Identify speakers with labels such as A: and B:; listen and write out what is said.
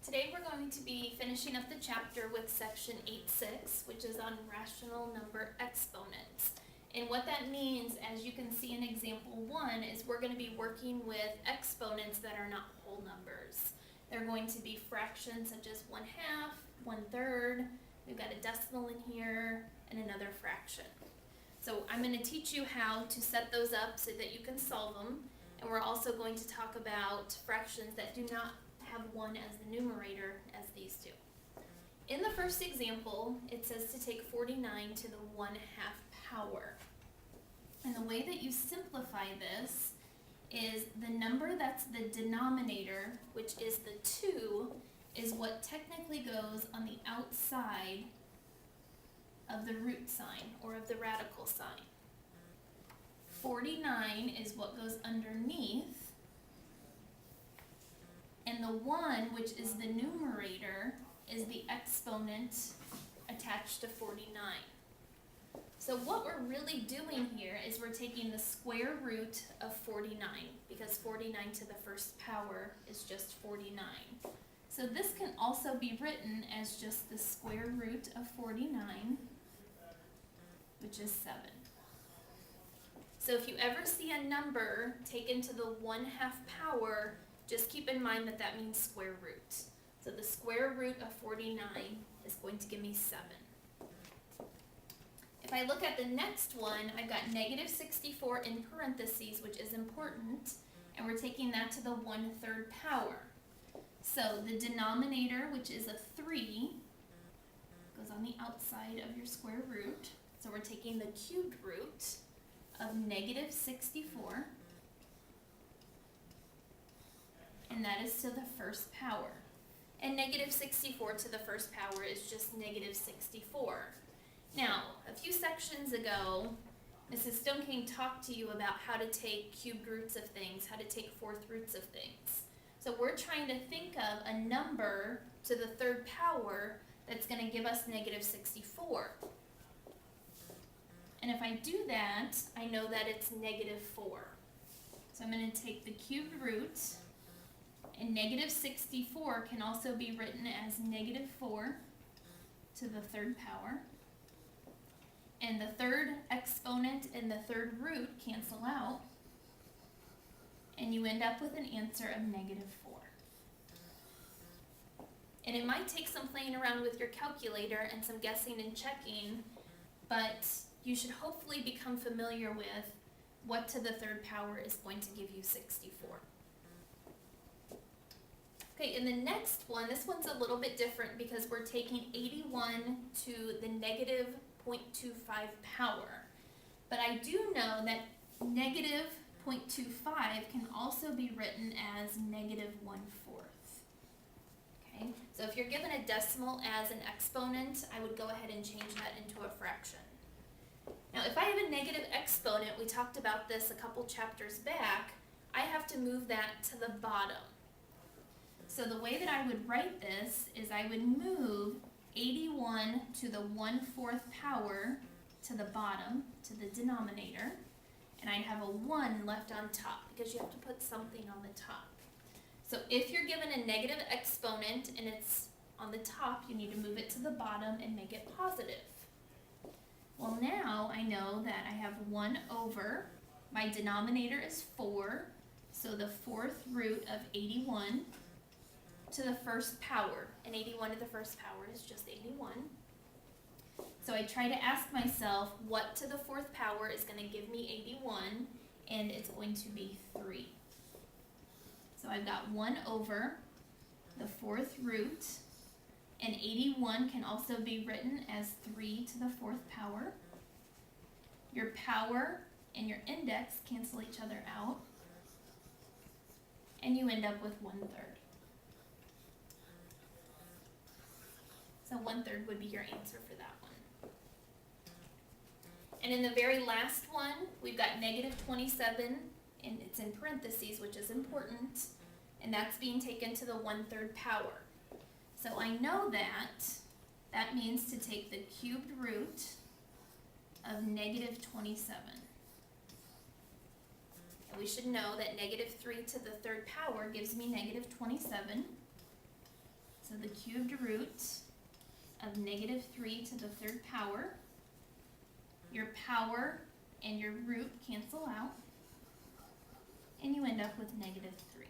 A: Today we're going to be finishing up the chapter with section 8.6, which is on rational number exponents. And what that means, as you can see in example 1, is we're going to be working with exponents that are not whole numbers. They're going to be fractions such as 1/2, 1/3, we've got a decimal in here, and another fraction. So I'm going to teach you how to set those up so that you can solve them. And we're also going to talk about fractions that do not have 1 as the numerator as these do. In the first example, it says to take 49 to the 1/2 power. And the way that you simplify this is the number that's the denominator, which is the 2, is what technically goes on the outside of the root sign or of the radical sign. 49 is what goes underneath, and the 1, which is the numerator, is the exponent attached to 49. So what we're really doing here is we're taking the square root of 49, because 49 to the first power is just 49. So this can also be written as just the square root of 49, which is 7. So if you ever see a number taken to the 1/2 power, just keep in mind that that means square root. So the square root of 49 is going to give me 7. If I look at the next one, I've got -64 in parentheses, which is important, and we're taking that to the 1/3 power. So the denominator, which is a 3, goes on the outside of your square root. So we're taking the cubed root of -64, and that is to the first power. And -64 to the first power is just -64. Now, a few sections ago, Mrs. Stoneking talked to you about how to take cubed roots of things, how to take fourth roots of things. So we're trying to think of a number to the 3rd power that's going to give us -64. And if I do that, I know that it's -4. So I'm going to take the cubed root, and -64 can also be written as -4 to the 3rd power. And the 3rd exponent and the 3rd root cancel out, and you end up with an answer of -4. And it might take some playing around with your calculator and some guessing and checking, but you should hopefully become familiar with what to the 3rd power is going to give you 64. Okay, in the next one, this one's a little bit different because we're taking 81 to the -0.25 power. But I do know that -0.25 can also be written as -1/4. Okay, so if you're given a decimal as an exponent, I would go ahead and change that into a fraction. Now, if I have a negative exponent, we talked about this a couple chapters back, I have to move that to the bottom. So the way that I would write this is I would move 81 to the 1/4 power to the bottom, to the denominator, and I'd have a 1 left on top because you have to put something on the top. So if you're given a negative exponent and it's on the top, you need to move it to the bottom and make it positive. Well, now I know that I have 1 over, my denominator is 4, so the 4th root of 81 to the 1st power, and 81 to the 1st power is just 81. So I try to ask myself what to the 4th power is going to give me 81, and it's going to be 3. So I've got 1 over the 4th root, and 81 can also be written as 3 to the 4th power. Your power and your index cancel each other out, and you end up with 1/3. So 1/3 would be your answer for that one. And in the very last one, we've got -27, and it's in parentheses, which is important, and that's being taken to the 1/3 power. So I know that means to take the cubed root of -27. And we should know that -3 to the 3rd power gives me -27. So the cubed root of negative 3 to the third power. Your power and your root cancel out, and you end up with negative 3.